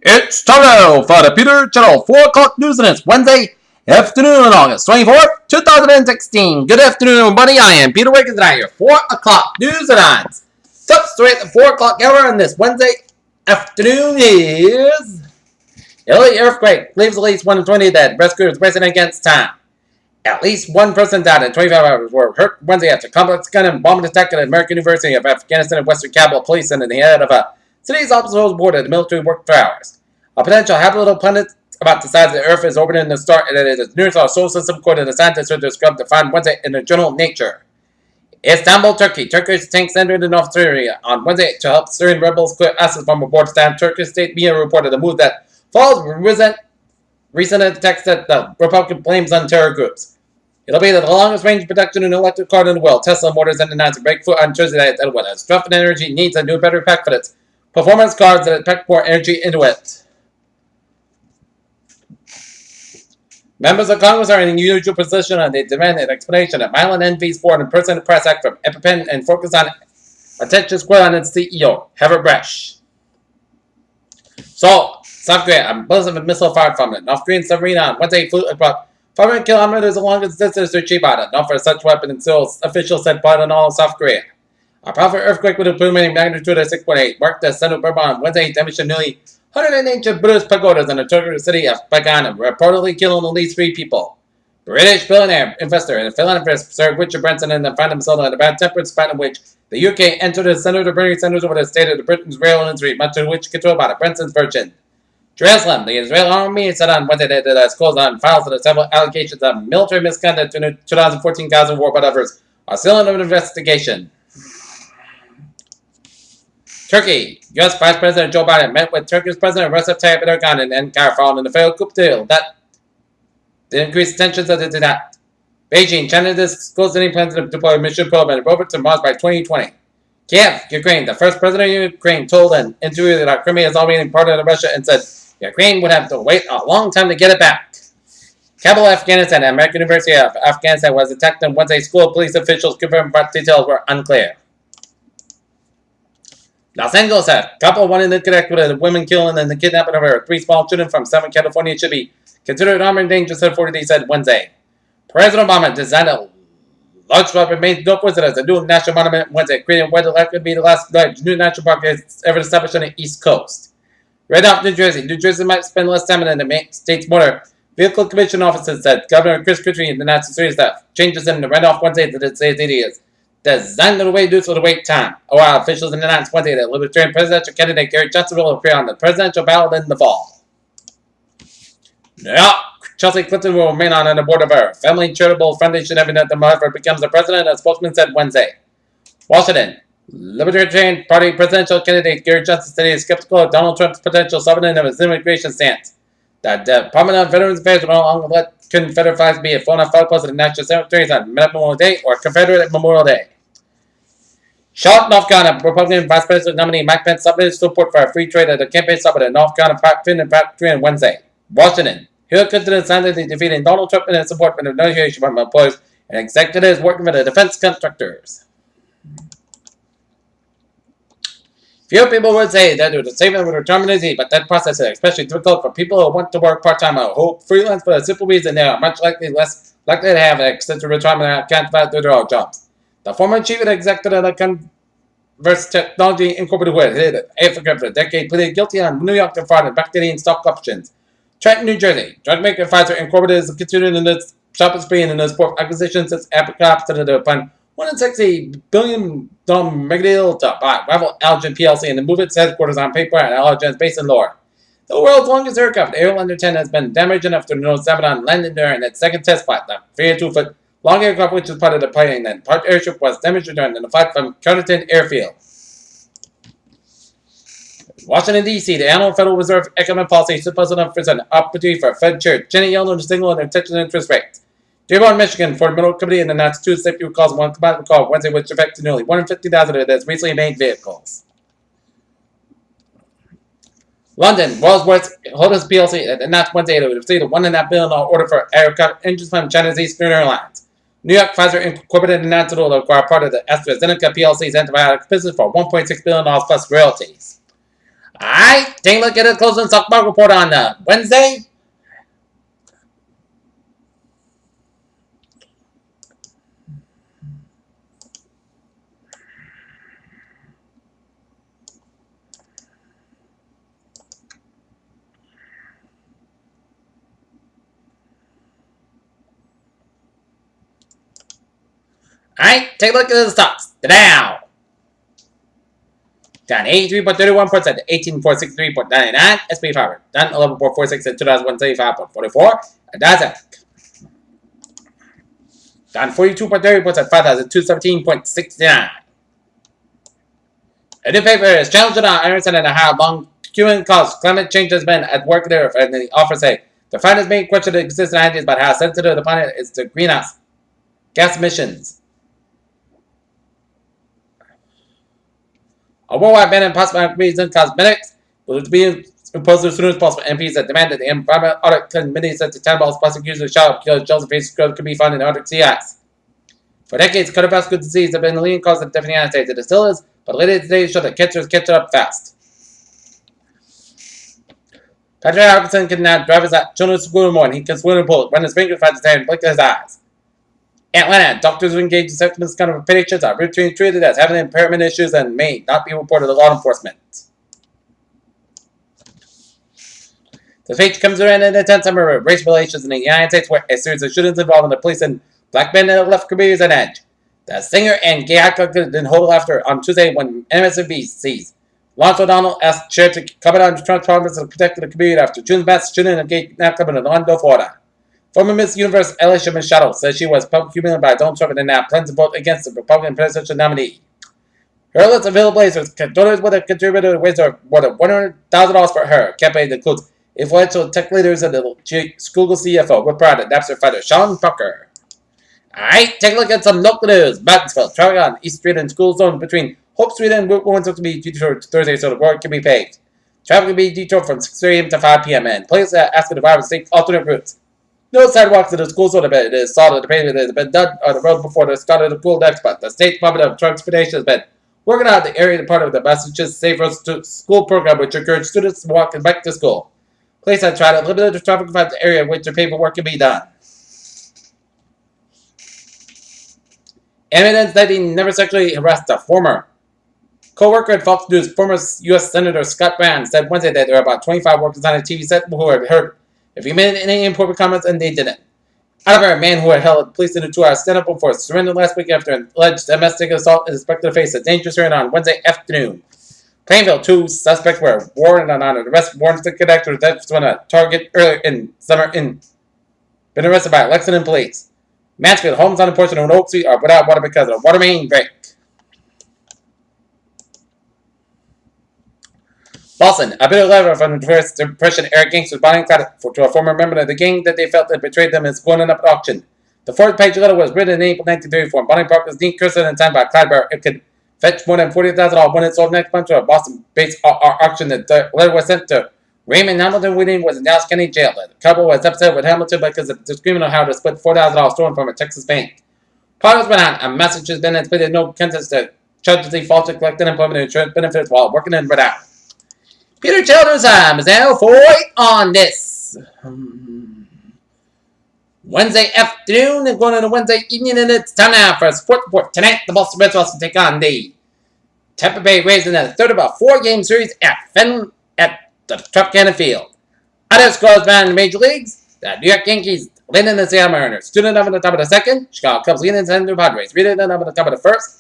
It's time for the Peter Channel 4 o'clock news, and it's Wednesday afternoon, August 24th, 2016. Good afternoon, everybody. I am Peter Wiggins, and I have your 4 o'clock news and odds. Top story at the 4 o'clock hour on this Wednesday afternoon is Italy earthquake leaves at least 1 in 20 dead. Rescuers racing against time. At least one person died and 25 others were hurt Wednesday after complex gun and bombing attack at the American University of Afghanistan and Western Kabul police and in the head of a city's officers boarded the military worked for hours. A potential habitable planet about the size of the Earth is orbiting the star and it is nearest our solar system, according to scientists who described to find Wednesday in the journal Nature. Istanbul, Turkey. Turkish tanks entered the North Syria on Wednesday to help Syrian rebels clear assets from aboard stand. Turkish state media reported the move that follows recent attacks that the Republican blames on terror groups. It'll be the longest range production in an electric car in the world. Tesla Motors announced a breakthrough on Tuesday night that will has enough energy needs a new battery pack for its performance cars that pack more energy into it. Members of Congress are in a unusual position and they demand an explanation of violent envies for an in-person press act from EpiPen and focus on attention square on its CEO, Herbert Bresh. So, South Korea, a ballistic missile fired from it. North Korean submarine on Wednesday flew about 500 kilometers along its distance to achieve it. Not for such weapon until officials said part on all of South Korea. A powerful earthquake with a plummeting magnitude of 6.8 marked the center of Burma on Wednesday, damaging nearly 100 ancient Buddhist pagodas in the Turkish city of Bagan, reportedly killing at least 3 people. British billionaire, investor, and philanthropist Sir Richard Branson and found himself in a bad-tempered spat in which the UK entered the Senator Bernie Sanders over the state of Britain's rail industry, much of which controlled by the Branson's version. Jerusalem, the Israeli army said on Wednesday that it has closed on files of several allegations of military misconduct in the 2014 Gaza war, but others are still under investigation. Turkey. U.S. Vice President Joe Biden met with Turkish President Recep Tayyip Erdogan in Ankara following the failed coup deal that increased tensions as it did not. Beijing. China disclosed any plans to deploy a mission probe and a rover to Mars by 2020. Kiev. Ukraine. The first president of Ukraine told an interview that Crimea is already part of Russia and said Ukraine would have to wait a long time to get it back. Kabul, Afghanistan. The American University of Afghanistan was attacked on Wednesday. School police officials confirmed but details were unclear. Los Angeles, a couple wanting to connect with a woman killing and the kidnapping of her 3 small children from Southern California should be considered armed and dangerous, authorities said Wednesday. President Obama designed a large weapon made northwards as a new national monument Wednesday, creating what likely to be the last large new national park ever established on the East Coast. Right off New Jersey. New Jersey might spend less time in the state's motor vehicle commission offices, said Governor Chris Christie announced the series staff changes in the right-off Wednesday that it says it is designed to reduce the wait time. While officials announced Wednesday that Libertarian presidential candidate Gary Johnson will appear on the presidential ballot in the fall. Yeah, Chelsea Clinton will remain on the board of her family charitable foundation every night the mother becomes the president, a spokesman said Wednesday. Washington. Libertarian Party presidential candidate Gary Johnson said he is skeptical of Donald Trump's potential softening of his immigration stance. The Department of Veterans Affairs will no longer let Confederate flags be flown off federal posts at the national cemeteries on Memorial Day or Confederate Memorial Day. Charlotte, North Carolina, Republican Vice President nominee Mike Pence submitted support for a free trade at the campaign summit in North Carolina factory on Wednesday. Washington. Hillary Clinton decided defeating Donald Trump in his support for the negotiation from employers and executives working for the defense contractors. Few people would say that the statement would return easy, but that process is especially difficult for people who want to work part-time or who freelance for the simple reason they are much less likely to have an extensive retirement and can't find their own jobs. The former chief executive of Converse Technology Incorporated, who had Africa for a decade, pleaded guilty on New York fraud and backdating stock options. Trenton, New Jersey. Drug maker Pfizer Incorporated is continuing in its shopping spree and in its fourth acquisition since Apricot started upon $160 billion mega deal to buy rival Allergen PLC and to move its headquarters on paper at Allergen's base in Lower. The world's longest aircraft, the Airliner 10, has been damaged enough to know 7 on landing during its second test flight. The 32-foot long aircraft, which is part of the plane and part airship, was damaged during the flight from Carterton Airfield. Washington, D.C., the annual Federal Reserve Economic Policy Symposium offers an opportunity for Fed Chair Janet Yellen to signal an intention interest rates. Dearborn, Michigan, for the Middle Committee and announced 2 safety recalls, one combined recall Wednesday, which affected nearly 150,000 of its recently made vehicles. London, Rolls-Royce Holdings PLC announced Wednesday that it would receive a $1.5 billion order for aircraft engines from China's Eastern Airlines. New York Pfizer Incorporated announced it will acquire part of the AstraZeneca PLC's antibiotics business for $1.6 billion plus royalties. Alright, take a look at the closing stock market report on Wednesday. Alright, take a look at the stocks. The Dow. Down 83.31% to 18,463.99. SP 500 down 11.46 at 2,175.44. Nasdaq down 42.30% 5,217.69. A new paper is challenging on Anderson and how long human caused climate change has been at work there, and the author say the findings may question the existing ideas about how sensitive the planet is to greenhouse gas emissions. A worldwide ban on possible reason cosmetics will be imposed as soon as possible. MPs that demand that the Environmental Audit Committee said the 10 balls plastic used to shower because gels and face scrubs could be found in the Arctic sea ice. For decades, cardiovascular disease have been the leading cause of death in the United States. It still is, but later today showed that catchers catch it up fast. Patrick Hawkinson can now drive his children's school in the morning. He can swim in a pool, run his fingers past his hair, and blink his eyes. Atlanta, doctors who engage in sexual misconduct of patients are routinely treated as having impairment issues and may not be reported to law enforcement. The speech comes around in the 10th summer of race relations in the United States, where a series of shootings involving the police and black men that left communities on edge. The singer and gay icon didn't hold laughter on Tuesday when MSNBC's Lawrence O'Donnell asked Chair to comment on Trump's promise to protect the community after June's mass shooting of gay nightclub in Orlando, Florida. Former Miss Universe Alicia Machado says she was publicly humiliated by Donald Trump and now plans to vote against the Republican presidential nominee. Her list of Blazers donors would have contributed to raise more than $100,000 for her campaign that includes influential tech leaders and the Google CFO with pride and Napster fighter Sean Tucker. Alright, take a look at some local news. Battenville, traffic on East Street and school zone between Hope Street and Route 1 to be detoured Thursday so the road can be paved. Traffic will be detoured from 6 a.m. to 5 p.m. and police are asking the drivers to take alternate routes. No sidewalks in the school zone have been installed and the pavement has been done on the road before the start of the school next month. The State Department of Transportation has been working out the area part of the Massachusetts Safe Roads to School program, which encourages students to walk and bike to school. Police have tried to limit the traffic in the area in which the paperwork can be done. Evidence that he never sexually harassed a former co-worker at Fox News, former U.S. Senator Scott Brown, said Wednesday that there are about 25 workers on a TV set who had heard if he made any inappropriate comments and they didn't. However, a man who had held police in a 2-hour stand-up before surrendered last week after an alleged domestic assault is expected to face a dangerous hearing on Wednesday afternoon. Plainville, 2 suspects were warranted on an arrest warrant to connect to deaths when a target earlier in summer been arrested by Lexington police. Mansfield, homes on a portion of an Oak Street are without water because of a water main break. Boston, a bitter letter from the first Depression era gangsters buying credit to a former member of the gang that they felt had betrayed them is going up at auction. The 4th-page letter was written in April 1934. Bonnie Parker's Dean Kirsten and signed by Clyde Barrett. It could fetch more than $40,000 when it sold next month to a Boston-based auction. The letter was sent to Raymond Hamilton Whitting was in Dallas County Jail. The couple was upset with Hamilton because of the disagreement on how to split $4,000 stolen from a Texas bank. Parties went on. A message has been expected no contest to charges they falsely collected unemployment insurance benefits while working in Rhode Island. Peter Children's time is now for on this Wednesday afternoon and going into Wednesday evening, and it's time now for a sport report. Tonight, the Boston Red Sox will take on the Tampa Bay Rays in the third of a 4-game series at the Tropicana Field. Other scores found in the major leagues: the New York Yankees leading the Seattle Mariners, 2-0 at the top of the second. Chicago Cubs leading the San Diego Padres, 3-0 at the top of the first.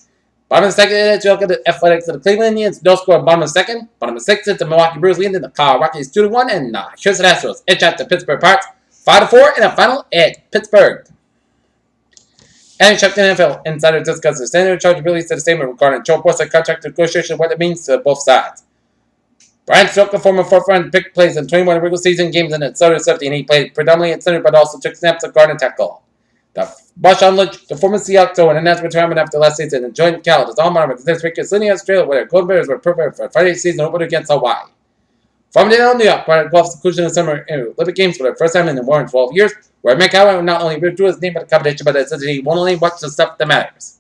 Bottom of the second, it's the Athletics of the Cleveland Indians. No score bottom of the second. Bottom of the sixth, it's the Milwaukee Brewers leading the Colorado Rockies 2-1, and Houston Astros edge out the Pittsburgh Pirates 5-4 in a final at Pittsburgh. And checked in NFL insider discuss the standard charge released a statement regarding Joe Bosa contract negotiation, what it means to both sides. Brian Stroke, a former 4th-round pick, plays in 21 regular season games in the Southern 17. He played predominantly at center, but also took snaps at guard and tackle. Marshawn Lynch, the former Seahawks, and announced retirement after last season, and joined Cal as alma mater this week in Sydney, Australia, where the Golden Bears were prepared for Friday's season opener against Hawaii. Farmingdale, New York, part of golf's inclusion in the Summer Olympic Games for the first time in more than 12 years, where Mick Howard not only withdrew his name at the competition, but said he won't only watch the stuff that matters.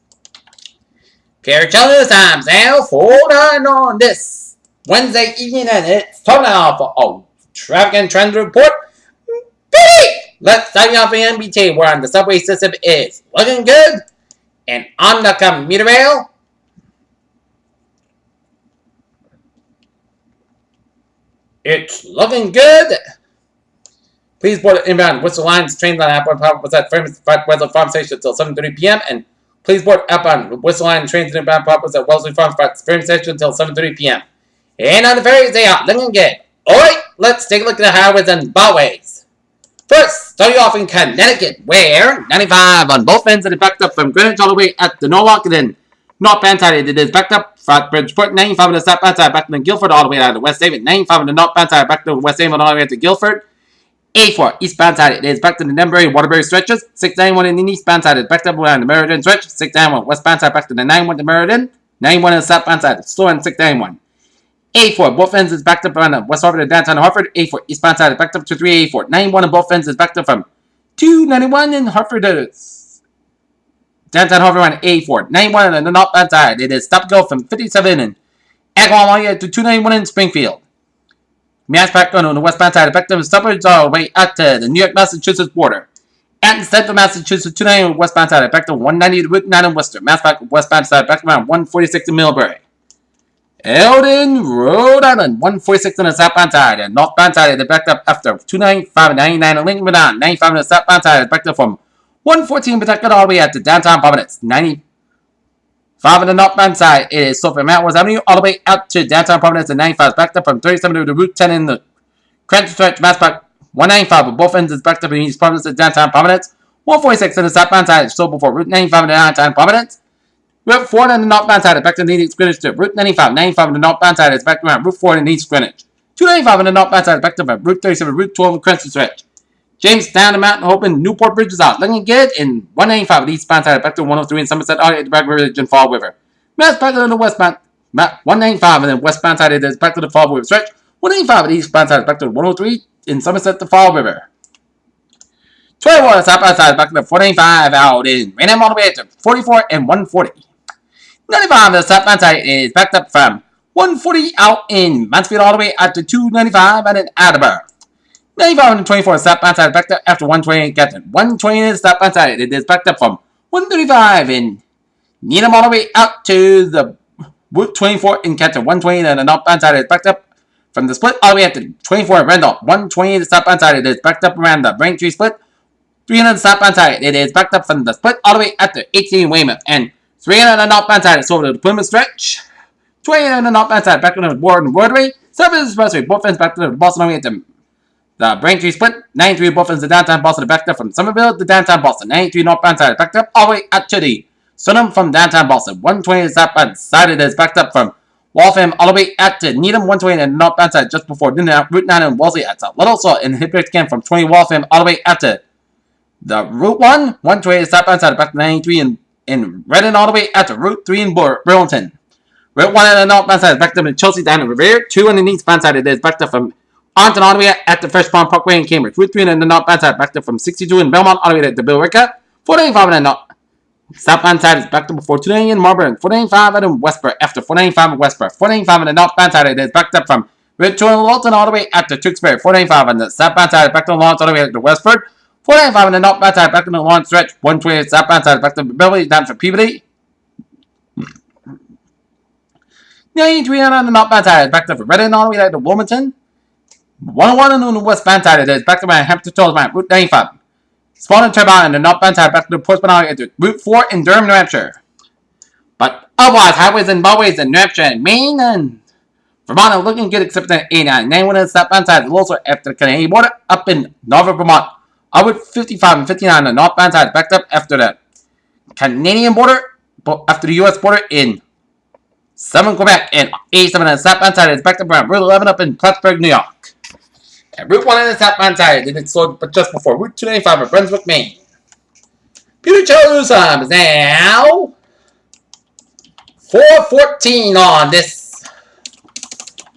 Gary Chalmers times now 4-9 on this Wednesday evening, and it's time now for a traffic and trends report. Let's start off in MBT, where the subway system is looking good, and on the commuter rail, it's looking good. Please board inbound Worcester Lines trains on Apple was at Wellesley Farm Station until 7:30 p.m. and please board outbound Worcester Line trains and inbound was at Wellesley Farm Station until 7:30 p.m. And on the ferries, they are looking good. Alright, let's take a look at the highways and byways. First, starting off in Connecticut, where 95 on both ends and backed up from Greenwich all the way at the Norwalk and then northbound side. It is backed up from Bridgeport, 95 on the southbound side, back to Guilford all the way down to West Haven, 95 on the northbound side, back to West Haven all the way to Guilford. 84 eastbound side, it is back to the Denbury Waterbury stretches. 691 in the eastbound side, it's backed up around the Meriden stretch. 691 westbound side, back to the 91 to Meriden. 91 on the southbound side, it's slow on 691. 84 both ends is backed up around the West Hartford to downtown Hartford. 84 eastbound side is backed up to 384. 91 on both ends is backed up from 291 in Hartford to downtown Hartford around 84. 91 on the northbound side, it is stop go from 57 in Agawam to 291 in Springfield. Mass back on the westbound side, backed up in stoppage all the way out to the New York, Massachusetts border. At the central Massachusetts, 291 westbound side, backed up 190 to Route 9 in Worcester. Mass back westbound side, backed around 146 in Millbury. Eldon, Rhode Island, 146 on the southbound side, and northbound side is backed up after 295 and 99 in Lincoln, Vermont. 95 on the southbound side is backed up from 114 Pawtucket all the way out to downtown Providence. 95 on the northbound side is so from Mount West Avenue all the way out to downtown Providence, and 95 is backed up from 37 to Route 10 in the Cranton stretch. Mass back 195 with both ends is backed up in East Providence to downtown Providence. 146 on the southbound side is so before Route 95 to downtown Providence. Route 4 on the northbound side is back to the East Greenwich to Route 95. 95 on the northbound side is back to around Route 4 in East Greenwich. 295 on the northbound side is back to Route 37, Route 12 in Cranston Stretch. Jamestown to Mountain Hope and Newport Bridges out. Looking good. And 195 on the eastbound side is back to 103 in Somerset, all at the Bragg River and Fall River. Mass back on the westbound. 195 and then westbound side is back to the Fall River Stretch. 185 on the eastbound side is back to 103 in Somerset to Fall River. 21 on the southbound side is back to the 495 out in Raynham all the way to 44 and 140. 95 on the southbound side is backed up from 140 out in Mansfield all the way out to 295 and in Attleboro. 95 on the 24 southbound side is backed up after 120 in Canton. 120 on the southbound side it is backed up from 135 in Needham all the way out to the Route 24 in Canton. 120 on the northbound side is backed up from the split all the way up to 24 in Randolph. 120 on the southbound side it is backed up around the Braintree split. 300 on the southbound side it is backed up from the split all the way up to 18 in Weymouth. And 300 on the northbound side is over to the Plymouth stretch. 20 on the northbound side back to the Warden Roadway. 7 Expressway, both ends back to the Boston way to the Braintree split. 93 both ends to downtown Boston backed up from Somerville to downtown Boston. 93 northbound side backed up all the way up to the Sunham from downtown Boston. 120 southbound side it is backed up from Waltham all the way out to Needham. 120 on the northbound side just before Route 9 in Wellesley at Little Salt in Hippick Camp from 20 Waltham all the way out to the Route 1. 120 southbound side back to 93 in Redden all the way out to Route 3 in Burlington. Route 1 on the northbound side is backed up in Chelsea down in Revere. 2 on the eastbound side it is backed up from Arlington all the way at the Fresh Pond Parkway in Cambridge. Route 3 on the northbound side backed up from 62 in Belmont all the way to Billerica. 495 on the southbound side is backed up before 290 in Marlborough. 495 in Westboro after 495 in Westboro. 495 on the northbound side it is backed up from Route 2 in Walton all the way out to Tewksbury. 495 on the southbound side is backed up Lawrence all the way to Westford. 495 on the northbound side back to the Lawrence stretch. 120 southbound side back to Beverly down for Peabody. 93 on the northbound side is back to Redden all the way to Wilmington. 101 on the westbound side it is back to Hampton Toll's Route 95. Spawn and Turbine on the northbound side back to the Portsmouth all the way to Route 4 in Durham, New Hampshire. But otherwise, highways and byways in New Hampshire and Maine and Vermont are looking good except for 89. 91 on the southbound side is also after the Canadian border up in Norfolk, Vermont. Route 55 and 59 on the northbound side is backed up after the Canadian border, after the U.S. border in Southern Quebec, and 87 on the southbound side is backed up around Route 11 up in Plattsburgh, New York. And Route 1 on the southbound side is slowed but just before Route 295 of Brunswick, Maine. Peter News time is now 4:14 on this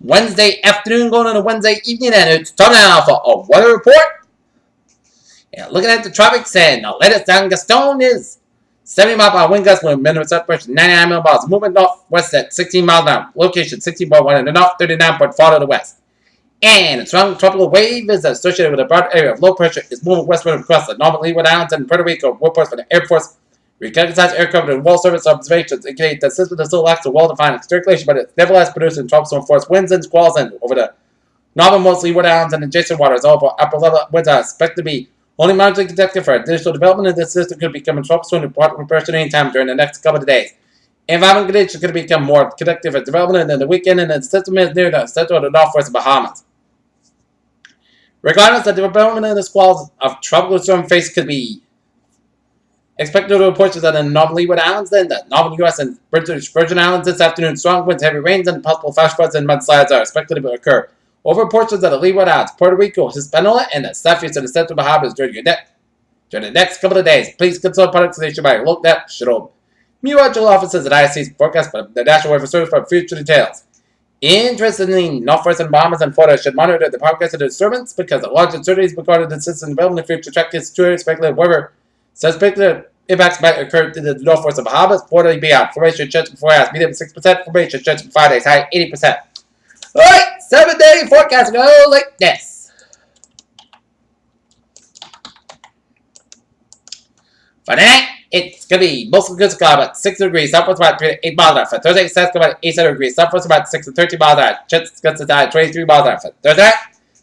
Wednesday afternoon going into Wednesday evening, and it's time now for a weather report. And looking at the tropics, and the latest down Gaston is 70 mile per hour wind gusts with minimum south pressure 99 millibars. Movement northwest at 16 miles an hour. Location 16.1 in the north, 39.4 to the west. And a strong tropical wave is associated with a broad area of low pressure. Is moving westward across the northern Leeward Islands and Puerto Rico. Reports from the Air Force reconnaissance aircraft and World Service observations indicate that the system still lacks a well-defined circulation, but it's nevertheless producing tropical force winds and squalls and over the northernmost Leeward Islands and adjacent waters. Over upper level winds are expected to be only marginally conductive for additional development of this system could become a tropical storm with pressure anytime during the next couple of days. Environmental conditions could become more conductive for development in the weekend, and the system is near the central of the northwest Bahamas. Regardless, the development of the squalls of tropical storm face could be expected to portions of the northern Leeward Islands, then the northern U.S. and British Virgin Islands this afternoon. Strong winds, heavy rains, and possible flash floods and mudslides are expected to occur over portions of the Leeward Islands, Puerto Rico, Hispaniola, and the southeast of the central Bahamas during the next couple of days. Please consult product station by look at Shadol. Meteorological offices at IC's forecast for the National Weather Service for future details. Interestingly, northwestern Bahamas and Florida should monitor the progress of the disturbance because the large uncertainties regarding the system development in future track is to speculative weather. Suspected impacts might occur to the northwest of Bahamas, Florida beyond. Formation chance before hours, medium 6%, formation chance for 5 days, high 80%. Alright, 7-day forecast go like this. For tonight, it's going to be mostly good to cloud about 6 degrees, southwest about 3 to 8 miles an hour. For Thursday, it's going to be about 8 degrees, southwest about 6 to 13 miles an hour. Chance gets to die 23 miles an hour. For Thursday,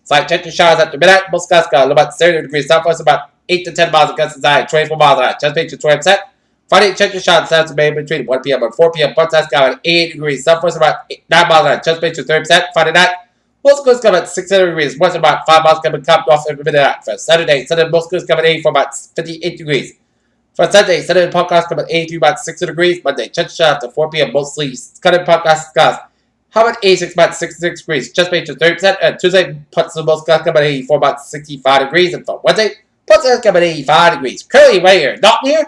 slight chance of showers after midnight. Most gusts got about 30 degrees, southwest about 8 to 10 miles of gusts to die 24 miles an hour. Chance makes you 20%. Friday, chance of showers sounds to be between 1 p.m. and 4 p.m. Part gusts got 88 degrees, southwest about 9 miles an hour. Chance makes you 30%. Friday night, most gusts got about 600 degrees, west about 5 miles coming cut off every minute. For Saturday, most gusts got 84 about 58 degrees. For Sunday, Sunday podcast come at 83 about 60 degrees. Monday, chance shot at 4 p.m. mostly Sunday podcast skies. How about 86 about 66 degrees? Just made to 30%. And Tuesday, puts the most skies come at 84 about 65 degrees. And for Wednesday, puts the come at 85 degrees. Currently, right here, not near.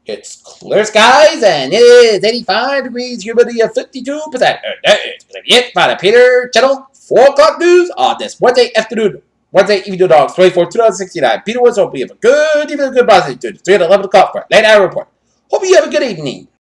It's clear skies and it is 85 degrees. Humidity of 52%. That is going to be it by the Peter Channel 4 o'clock news on this Wednesday afternoon. Wednesday evening dogs 24 2069. Peter Woods hope you have a good evening, good positive 3 at 11 o'clock for late hour report. Hope you have a good evening.